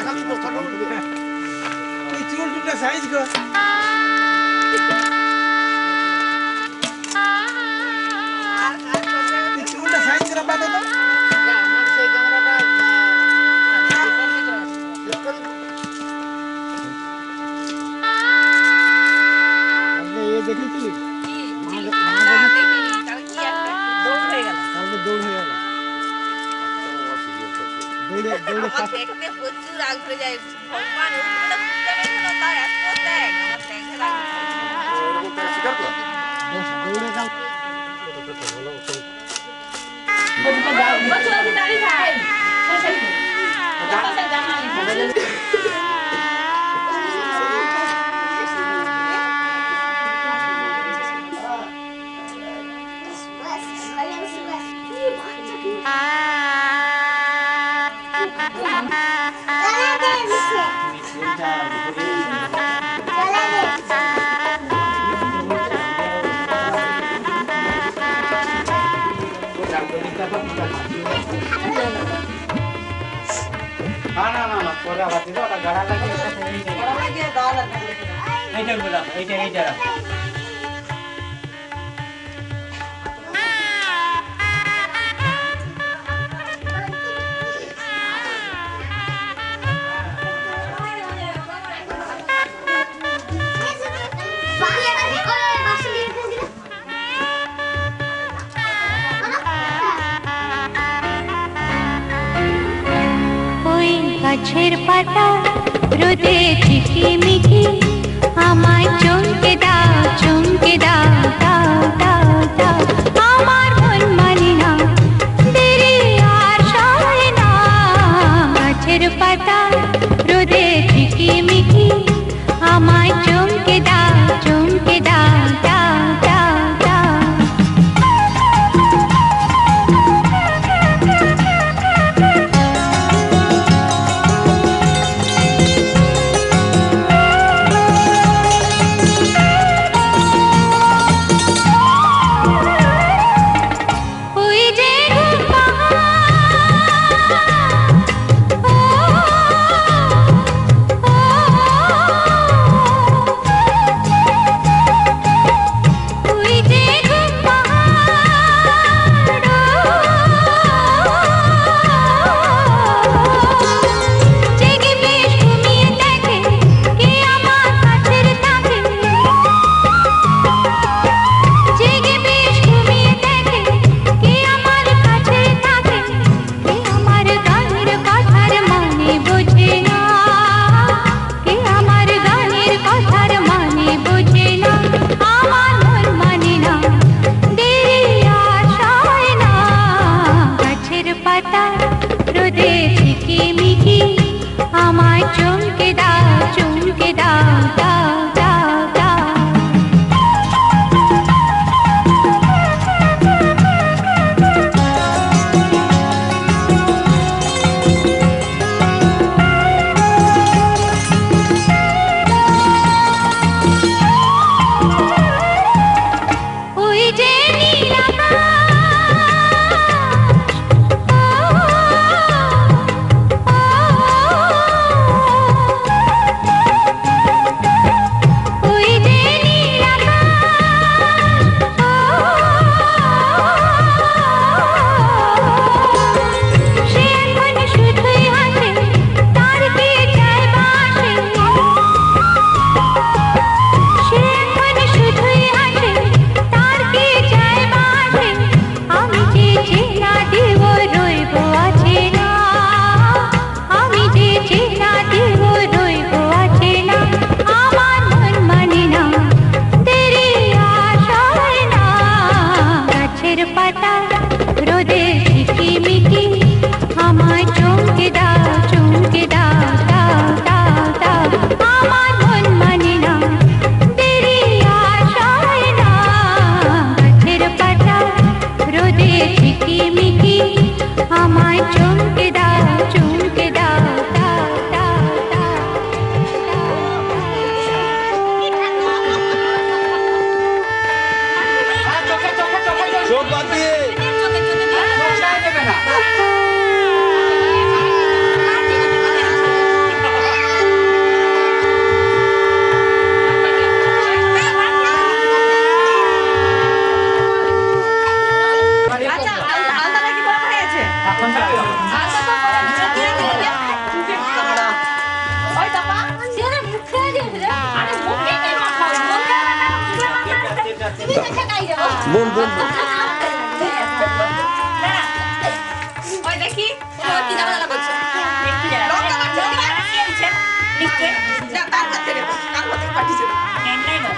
দেখালি তো ফটো তুই চুল টুলটা সাইজ গো তুই চুলটা সাইজ করে বাঁধো তো আমার সেই ক্যামেরাটা আরে এই দেখেছিলি দৌড় হয়ে গেল দৌড়ে দেখতে প্রচুর আগ ধরে যায় ভগবান ওটা খুঁজতে পারে না তার এত ত্যাগ আমার ত্যাগে লাগে স্বীকার করো দৌড়ে যাও বছর আগে দাঁড়িয়ে থাক শেষে জানা না পরে আবার দিলো ওটা গাড়া লাগিয়ে দাও এইটা বলা এইটা গাছের পাতা রোদে ঝিকিমিকি আমায় চমকে দাও দাও দাও দাও আমার মন মানে না দেরি আর সয় না গাছের পাতা রোদে ঝিকিমিকি আমায় চমকে দাও দাও দাও দাও বোন বোন ওই দেখি কি জানা করছে লঙ্কা মারছে না তার হাতে রে কার হাতে পাঠিয়েছে লঙ্কা মারছে না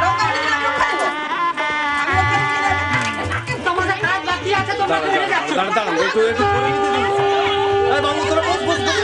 লঙ্কা দেব আমি ওকে তোমাদের কাজ বাকি আছে তোমরা করে যাচ্ছ দাঁড়া একটু এই বাবু তোরা বস বস বস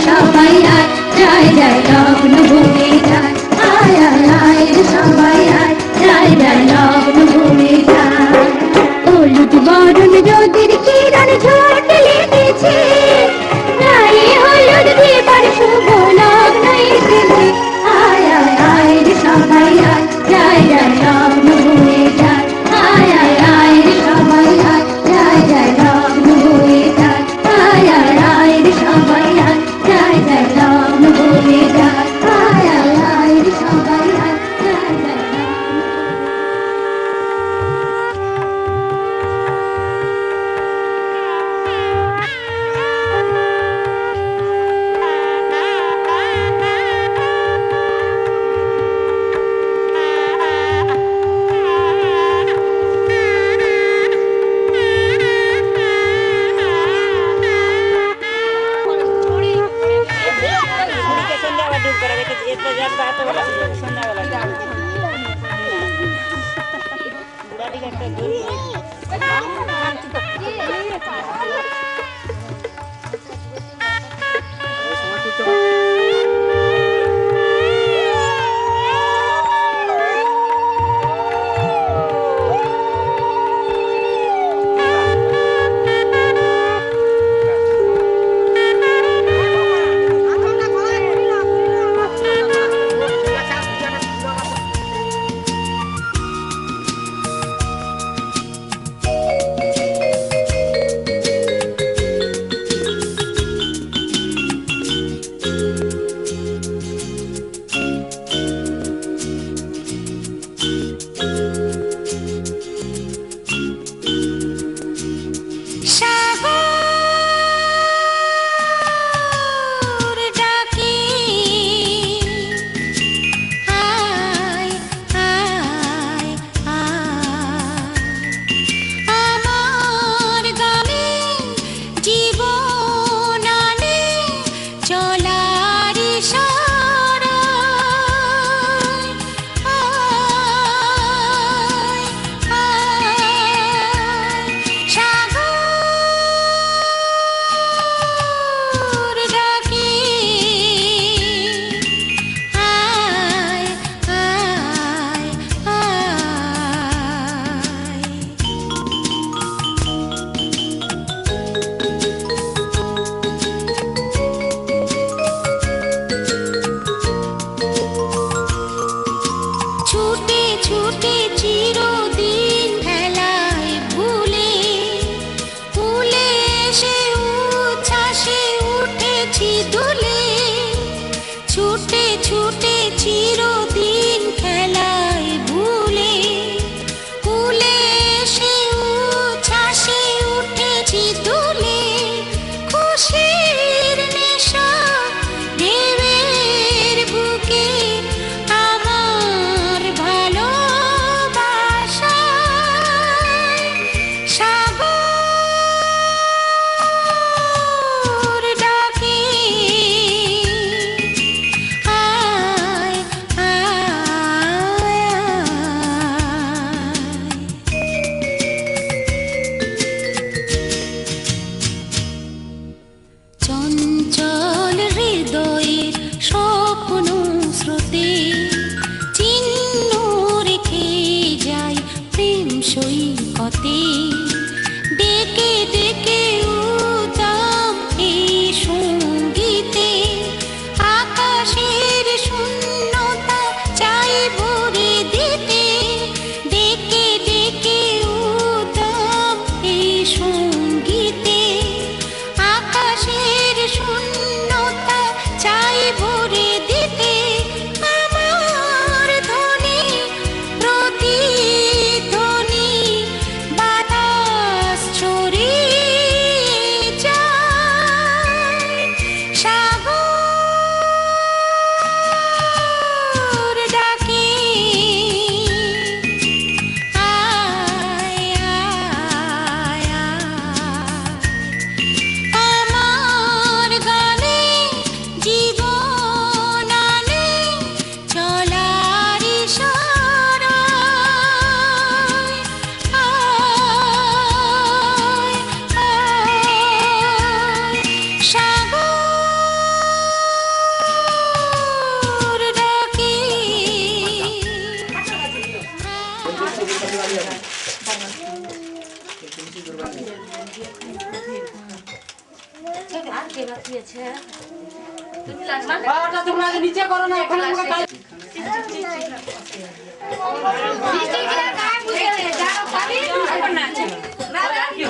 সবাই করে রেখেছি এতে যাবে এতবেলা সন্ধ্যাবেলা বুড়াটিকে একটা গরু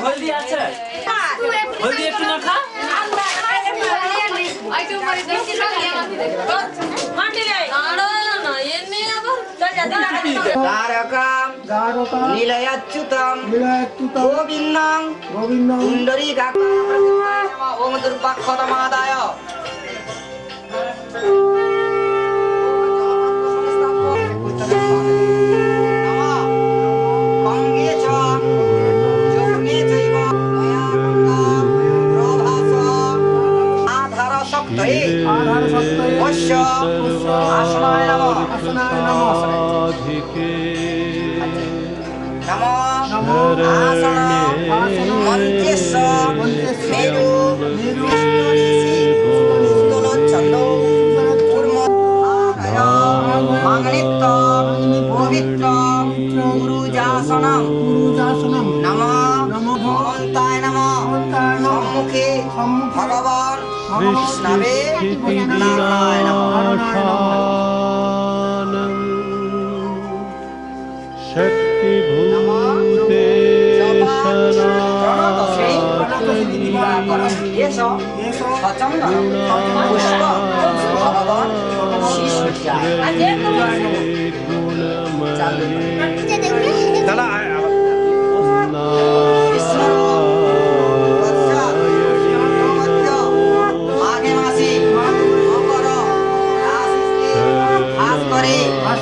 হলদি আছে হলদি একটু না খা नीलयच्युतं गोविन्दं पुण्डरीकाक्षं ओम दुर्वाक्षतमादाय आधार शक्तये পশ্য আসনায় নমঃ নমো আসন মন্ত্রেশ্ব মেরু বিষ্ণু ঋষি স্তনচ্ছন্দ কুর্ম মাংনিত্য পবিত্র গুরুজাসনম নমো ভগবন্তায় নমঃ সম্মুখে ভগবান বিষ্ণবে নারায়ণ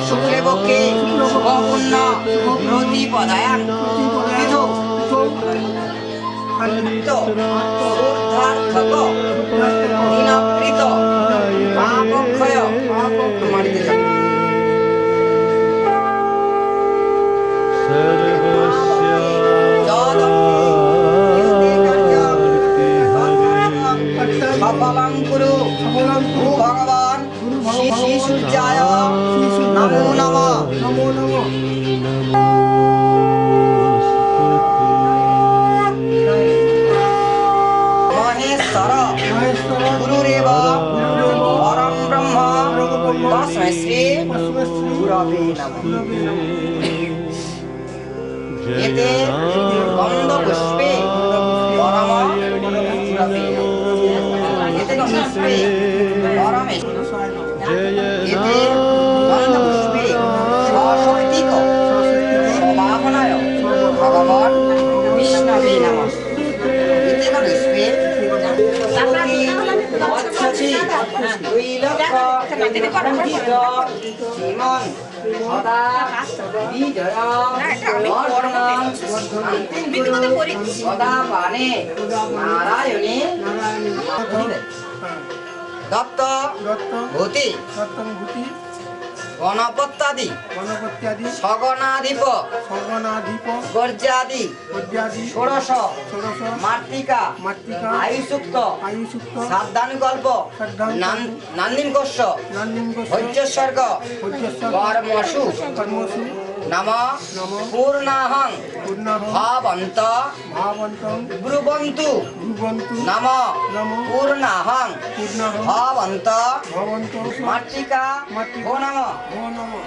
শুক্লপক্ষে শুভপূর্ণ প্রতিপদায়াং ঊর্ধ্বার্থক দিনকৃত পাপক্ষয় মারিতে যাবে সফলং কুরু ভগবান শ্রী সূর্যায় নমো নমঃ মহেশ্বর গুরুরেব পরম ব্রহ্ম তস্मै শ্রী গুরবে নমঃ এতে গন্ধপুষ্পে পরম গুরবে এতে গন্ধপুষ্পে পরমে এতে গন্ধপুষ্পে স্বশক্তিক স্বভাবনায় ভগবান বিষ্ণবে নমঃ এতে গন্ধপুষ্পে অচ্ছছি 2 লক্ষ শ্রীমন সদা বিজয় সদা পানে নারায়ণী দত্ত ভূতি গণপত্যাদি সগণাধিপ গর্যাদি ষোড়শ মাতৃকা আয়ুসুক্ত সাবধানকল্প নান্দিনকস্য ভৈজ্যস্বর্গ কর্মসু নম পূর্ণাহং ভাবন্ত ব্রুবন্তু নম পূর্ণাহং ভাবন্ত মাতৃকা ভো নমঃ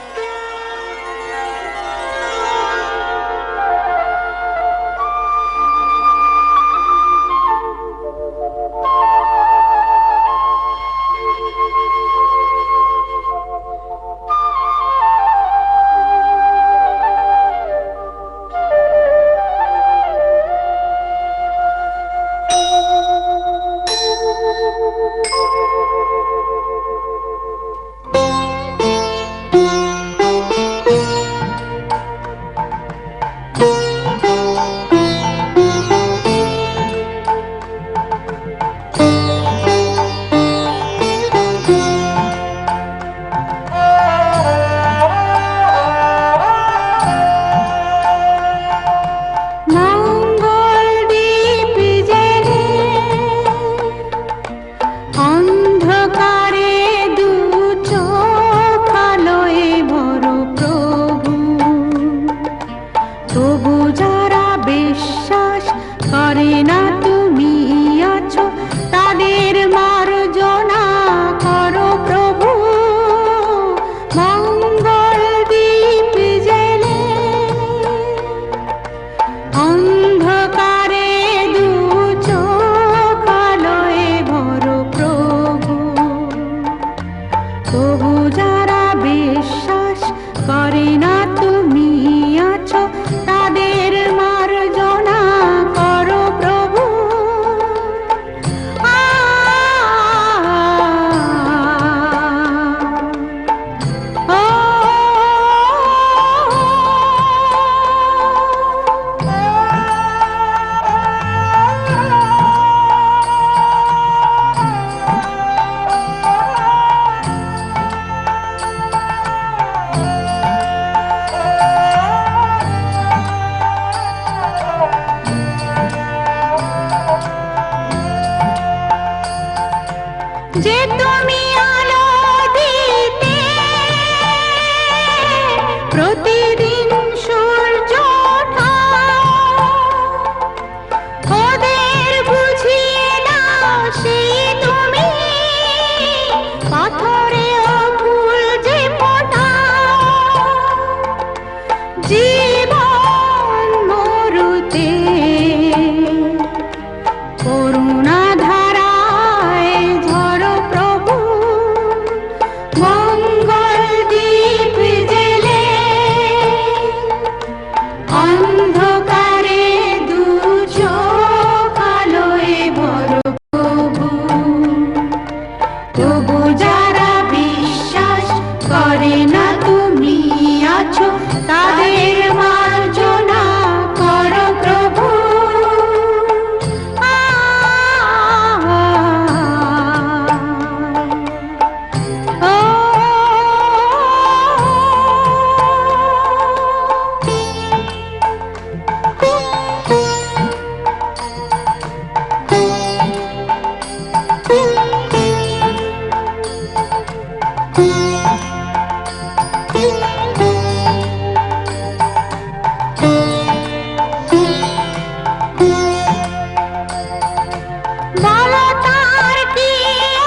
বলো তার কি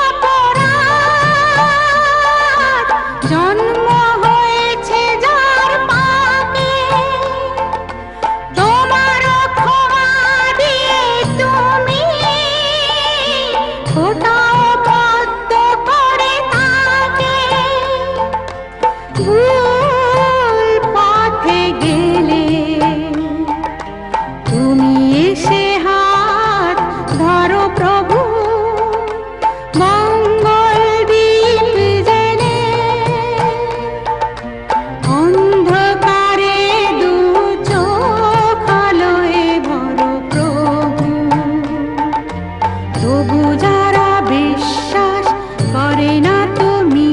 অপরাধ, জন্ম হয়েছে যার পাপে, তোমার ক্ষমা দিয়ে তুমি ওটাও বদ্ধ করে তাকে। ভুল পথে গেলে তুমি এসে হাত ধরো প্রভু, মঙ্গল দ্বীপ জেলে অন্ধকারে দু চোখ আলোয় ভরো প্রভু। তবু যারা বিশ্বাস করে না তুমি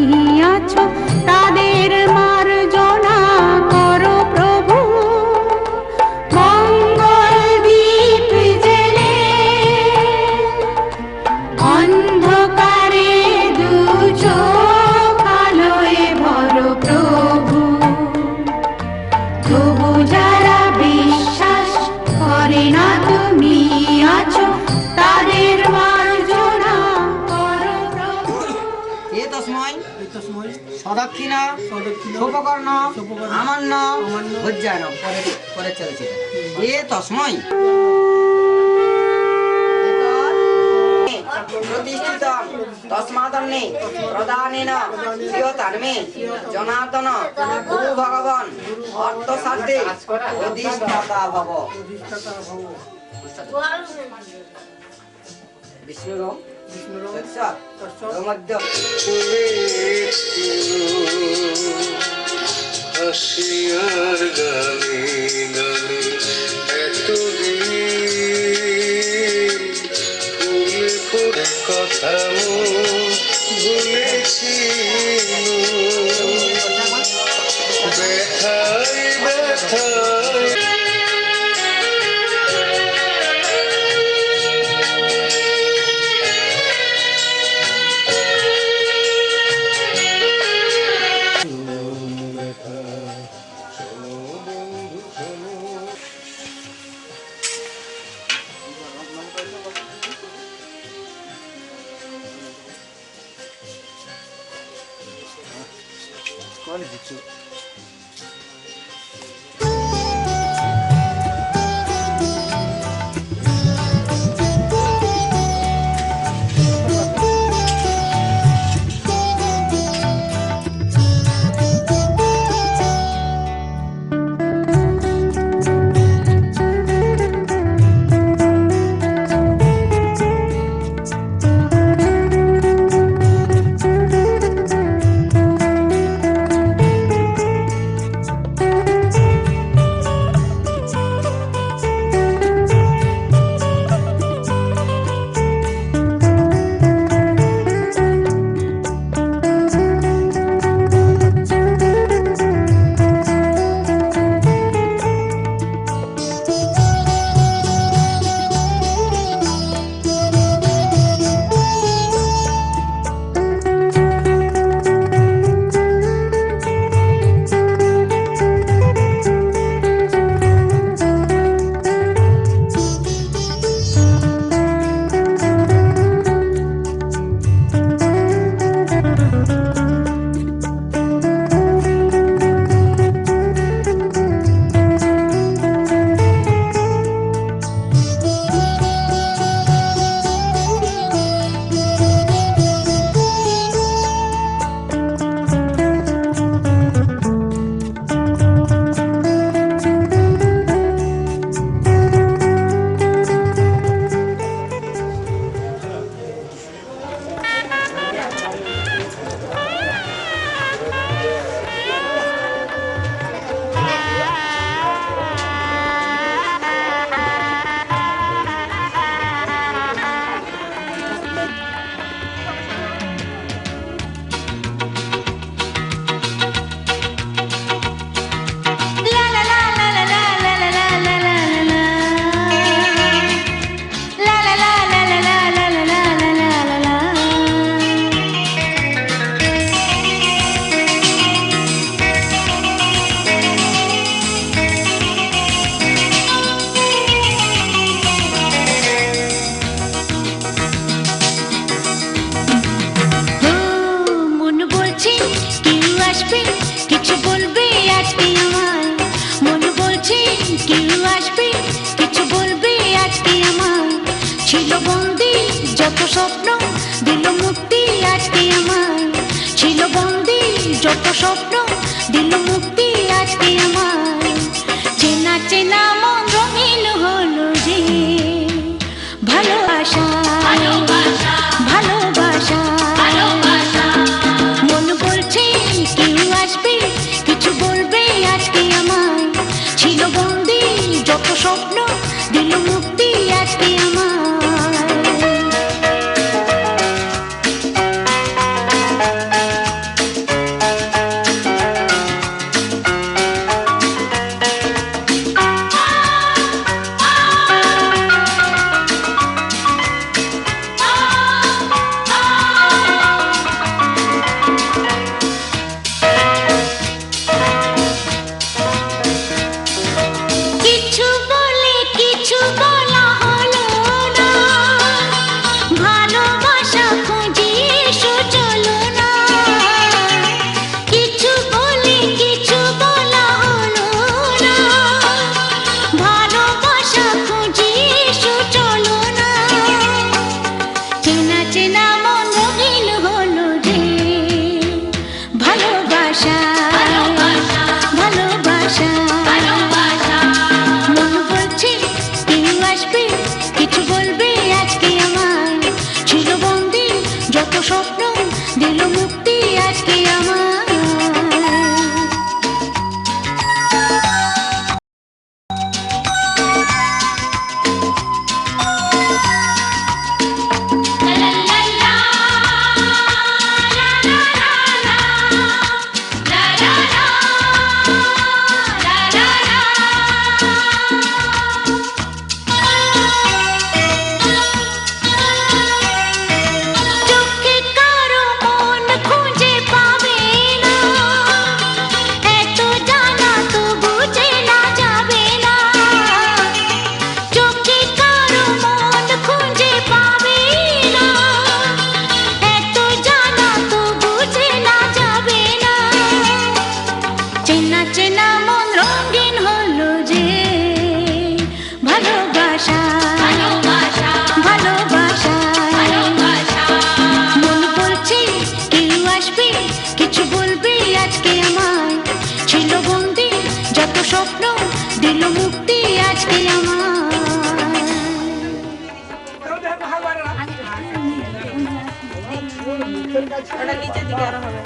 আছো, তাদের মার্জনা করো প্রভু, মঙ্গল দ্বীপ জেলে অন্ধকারে দু চোখ আলোয় ভরো প্রভু। তবু যারা বিশ্বাস করে না তুমি আছো, তাদের মার্জনা করো প্রভু। এ তস্মৈ এই তো সময় সদক্ষিণা সদক্ষিণা সোপকর্ণ সোপকর্ণ আমান্য আমান্য ভোজ্যায়ন পরে চলেছে। এ তস্মৈ প্রতিষ্ঠিত তস্মাদন্নে প্রদানেন প্রিয়তান্মে জনার্দন গুরু ভগবান অর্থসাধ্যে অধিষ্ঠাতা ভব। প্রতিষ্ঠাতা ভব। বিষ্ণুরম বিষ্ণুরম তৎসৎ মধ্য হাসিয়ার গানে গানে এতদিন ফুলে ফুলে কথা ভুলেছি, ব্যথায় ব্যথায় স্বপ্ন দিল মুক্তি আজকে আমায়, ছিল বন্দি যত স্বপ্ন দিল মুক্তি আজকে আমায়। চেনা চেনা মন রঙিন হলো যে ভালোবাসা, ভালোবাসা, মন বলছে কেউ আসবে কিছু বলবে আজকে আমায়, ছিল বন্দি যত স্বপ্ন দিল মুক্তি আজকে আমায়। স্বপ্ন দিল মুক্তি আজকে আমায়। চেনা চেনা মন রঙিন হলো যে ভালোবাসা, ভালোবাসা, মন বলছে কেউ আসবে কিছু বলবে আজকে আমায়, ছিল বন্দি যত স্বপ্ন দিল মুক্তি আজকে আমায়। ওটা নিচের দিকে আরো হবে।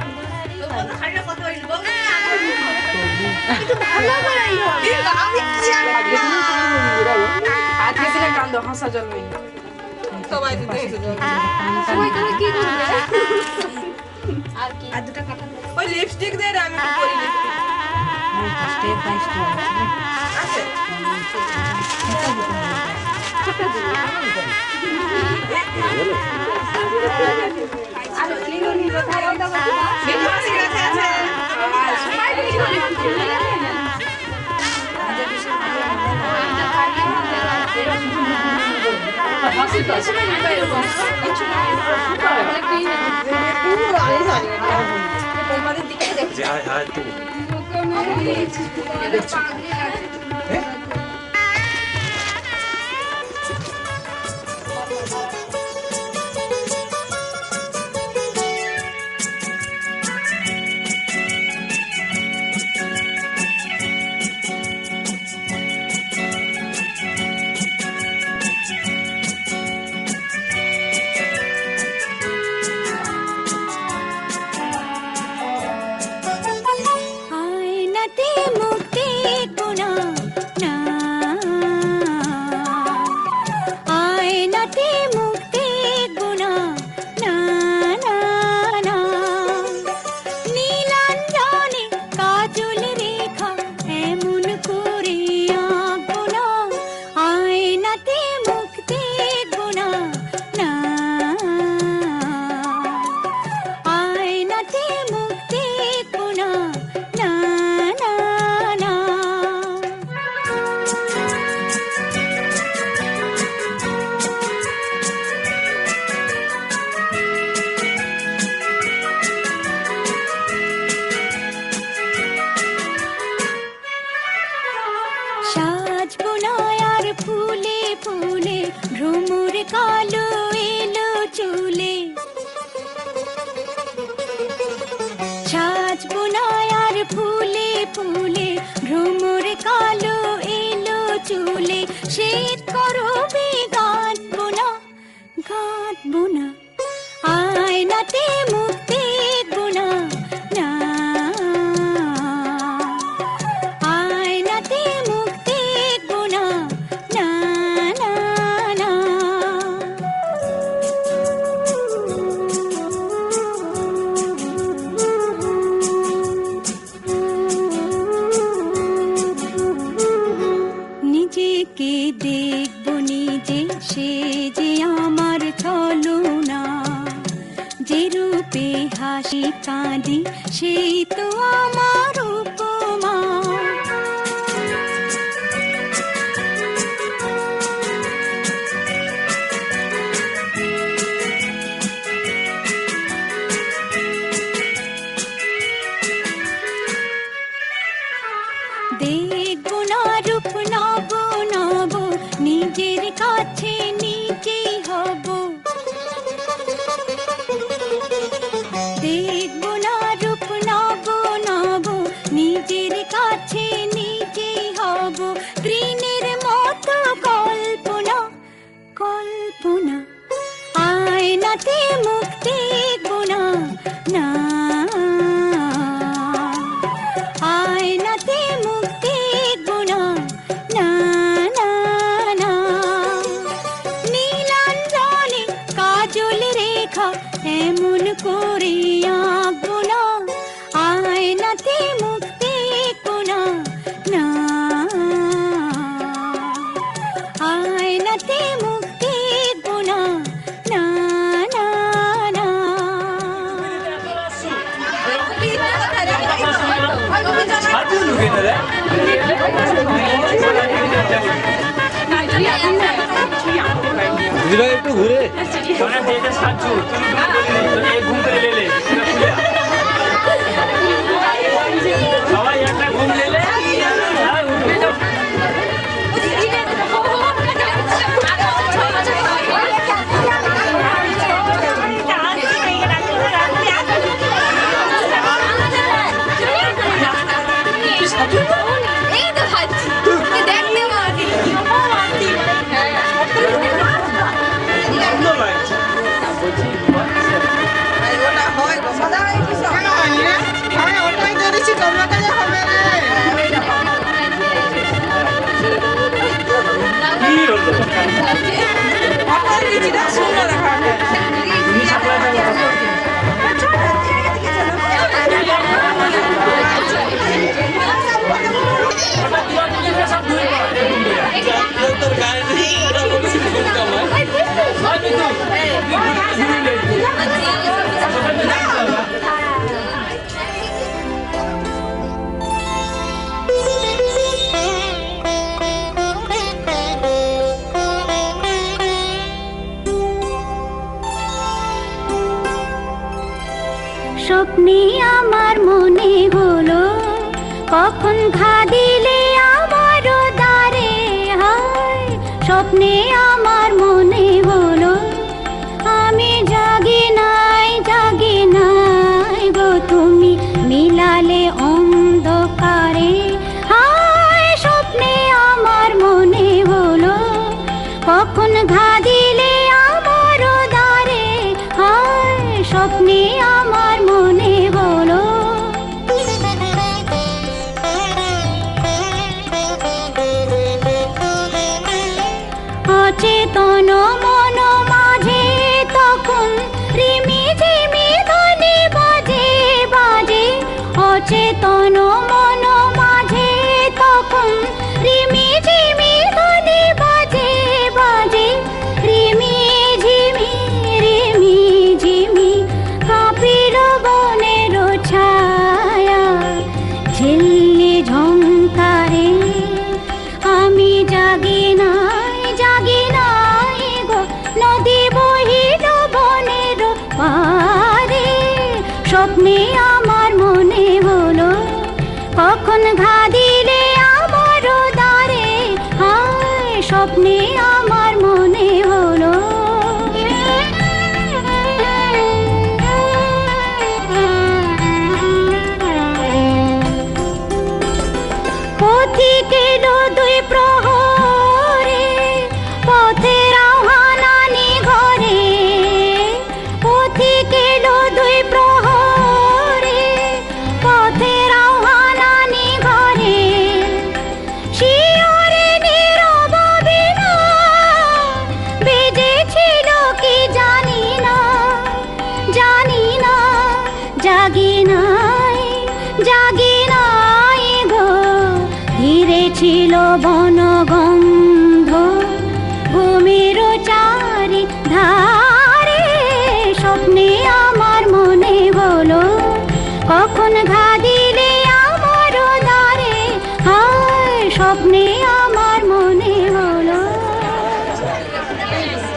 হাসা জন্মে সবাই ওই লিপস্টিক দিয়ে আমি করি স্টেপ বাই স্টেপ আছে আরে ক্লিন নি কোথায় ওটা বিকাশ কাছে আছে সবাই ক্লিন করে আয়নাতে মুক্তি কোনা শীত করবি গাঁথবো না, গাঁথবো না, আয়নাতে মুখ দেখবো না, না, আয়নাতে মুখ দেখবো না, না, না, না। নিজেকে দেখবো নিজে, সে যে আমার ছলনা, যে রূপে হাসি কাঁদি সেই তো আমার উপমা। দেখবো না রূপ নব নব, নিজের কাছে নিজেই হব। দেখবো না রূপ নব নব, নিজের কাছে নিজেই হব। তৃণের মতো কল্পনা, কল্পনা, আয়নাতে মুখ দেখবো না, না, আয়নাতে মুখ দেখবো না, না, না, না। নীলাঞ্জনে কাজল রেখা এমন করে আঁকবো না, আয়নাতে মুখ দেখবো না, না, আয়নাতে মুখ দেখবো না, না, না, না। সাজু লুকে রে ঘুরে একটু ঘুরে কোনা দেতে সাজু তুমি এই ঘুম করে লেলে সবাই একটা ঘুম লেলে আর উঠে যাও। এই তো ভাবছি দেখতে মাটি ওটা হয় গো সদা হয় কি সব আমি ওটাই ধরেছি, তোমরা কাছে হবে রে। কি হলো কথা দিছিটা শুনো রাখা তুমি সাপ্লাই দাও। তোর গায়ে নেই ওটা বলছি কামাই আমি তো স্বপ্নে আমার মনে হলো কখন ঘা দিলে আমার দ্বারে, হায় স্বপ্নে আমার মনে হলো আমি জাগি নাই, জাগি নাই গো তুমি মিলালে অন্ধকারে, হায় স্বপ্নে আমার মনে হলো কখন ঘা দিলে আমার দ্বারে, হায় স্বপ্নে আমার মনে হলো। অচেতন মন মাঝে তখন রিমি ঝিমি ধ্বনি বাজে বাজে, অচেতন মন মাঝে তখন রিমি ঝিমি ধ্বনি বাজে বাজে, রিমি ঝিমি, রিমি ঝিমি কাঁপিল বনের ছায়া, ঝিল্লি ঝংকারে আমি জাগি নাই, জাগি নাই গো নদী বহিল বনের পারে, স্বপ্নে আমার মনে হলো কখন ঘা দিলে আমার দ্বারে, হায় স্বপ্নে আমার মনে হলো। পথিক এলো দুই প্রহরে, ছিল বনগন্ধ ভূমির চারি ধারে, স্বপ্নে আমার মনে হলো কখন ঘা দিলে আমার দ্বারে, হায় স্বপ্নে আমার মনে হলো।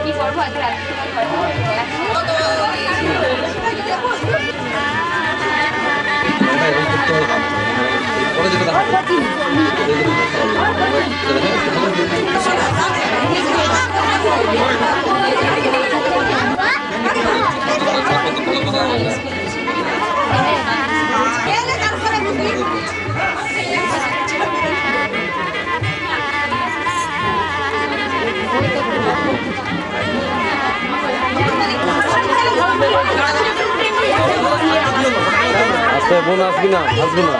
কি করবো আজকে আচ্ছা বোন আসবি না, আসবি না।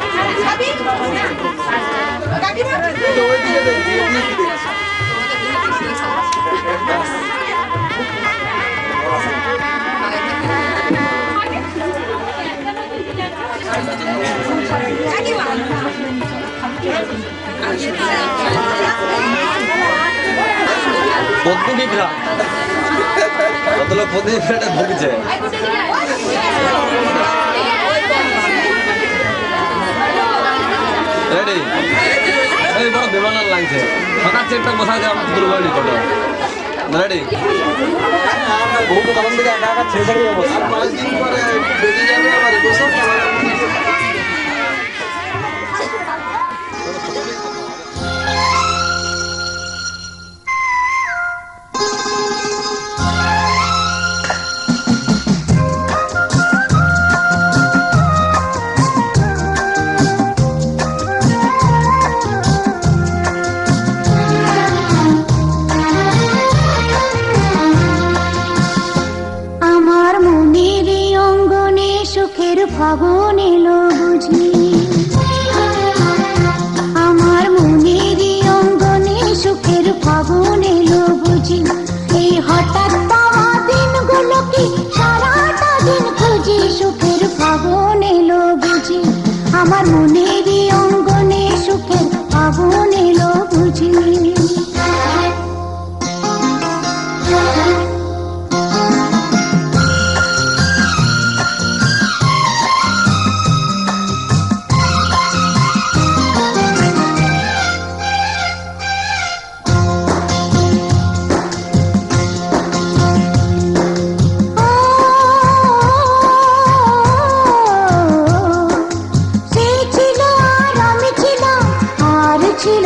পদ্ম পিঁপড়া কত লোক পদ্ম পিঁপড়াটা ভুগছে। রেডি এই বড় বেমানার লাগছে ফাঁকা চেকটা বসা যায় আমার দুর্বলী কত রেডি বহু তখন থেকে একা একা ছেড়ে ছেড়ে যাবো 5 দিন পরে বেরিয়ে যাবে আবার বসে ফাগুন এলো বুঝি, আমার মনের অঙ্গনে সুখের ফাগুন এলো বুঝি, এই হঠাৎ পাওয়া দিনগুলো কি সারাটা দিন খুঁজি, সুখের ফাগুন এলো বুঝি, আমার মনের অঙ্গনে সুখের ফাগুন এলো বুঝি। ছিল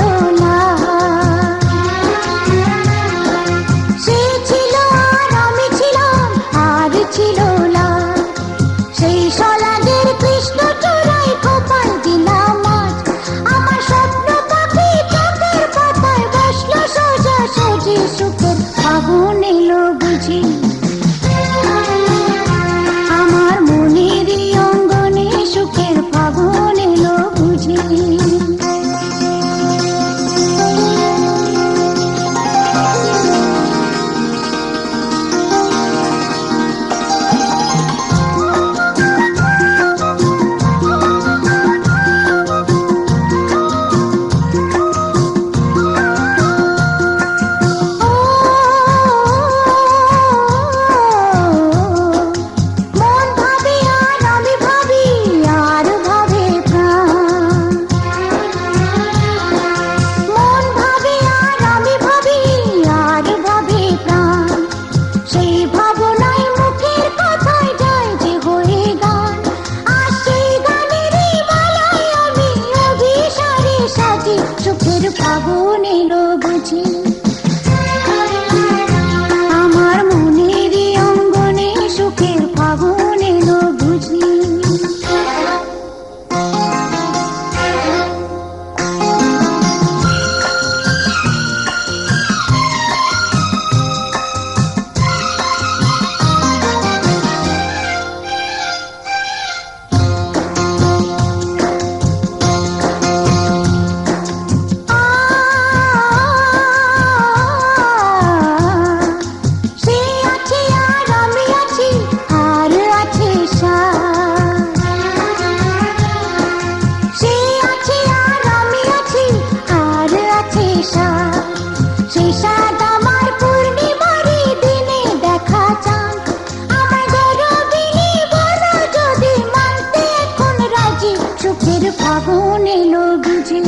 ফাগুন এলো বুঝি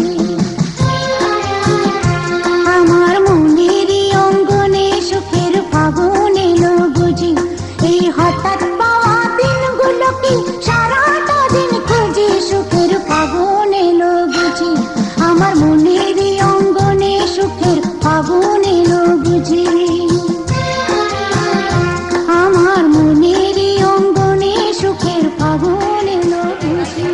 আমার মনেরই অঙ্গনে সুখের ফাগুন এলো বুঝি এই হঠাৎ পাওয়া দিনগুলোকে সারাটা দিন খুঁজি সুখের ফাগুন এলো বুঝি আমার মনেরই অঙ্গনে সুখের ফাগুন এলো বুঝি আমার মনেরই অঙ্গনে সুখের ফাগুন এলো বুঝি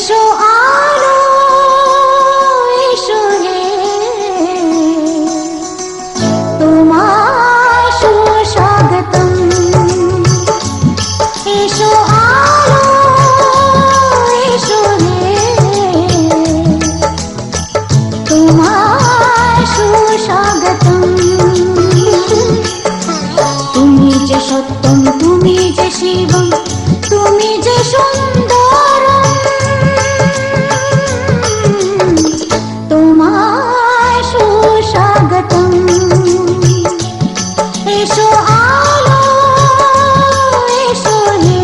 এসো আলো এসো হে তোমায় সুস্বাগতম এসো আলো এসো হে তোমায় সুস্বাগতম তুমি যে সত্যম তুমি যে শিবম তুমি যে সুন্দর তোমায় সুস্বাগতম এসো আলো এসো হে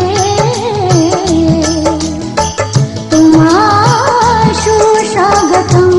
তোমায় সুস্বাগতম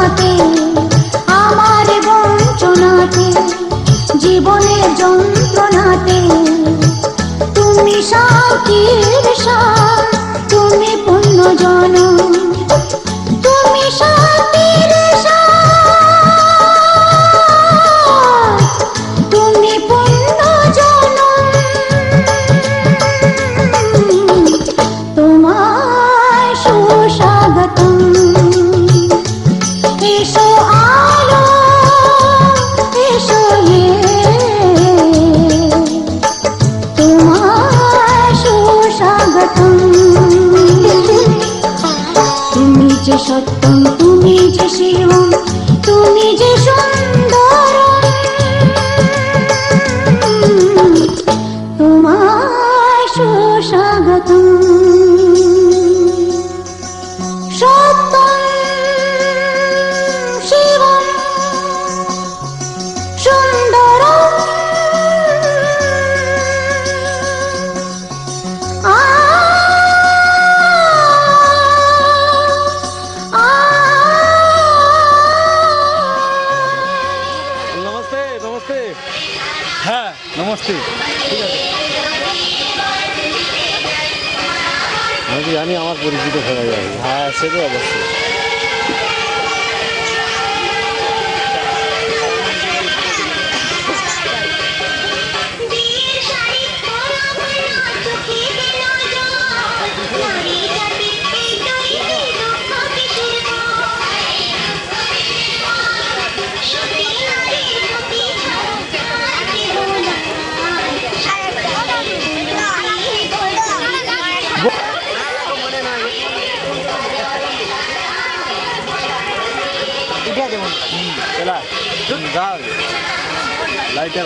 বেদনাতে আমার বঞ্চনাতে জীবনের যন্ত্রণাতে তুমি শান্তির সার তুমি পূর্ণ জন তুমি শান্তির সার তুমি পূর্ণ জন তোমায় সুস্বাগতম এসো আলো এসো তোমায় সুস্বাগতম তুমি যে সত্যম তুমি যে শিবম তুমি যে সুন্দর তোমায় সুস্বাগতম সত্যম শিবম সুন্দরম নমস্তে নমস্তে হ্যাঁ নমস্তে ঠিক আছে আমি জানি আমার পরিচিত হয়ে যাবে হ্যাঁ সে তো অবশ্যই चला जाओ लाइट है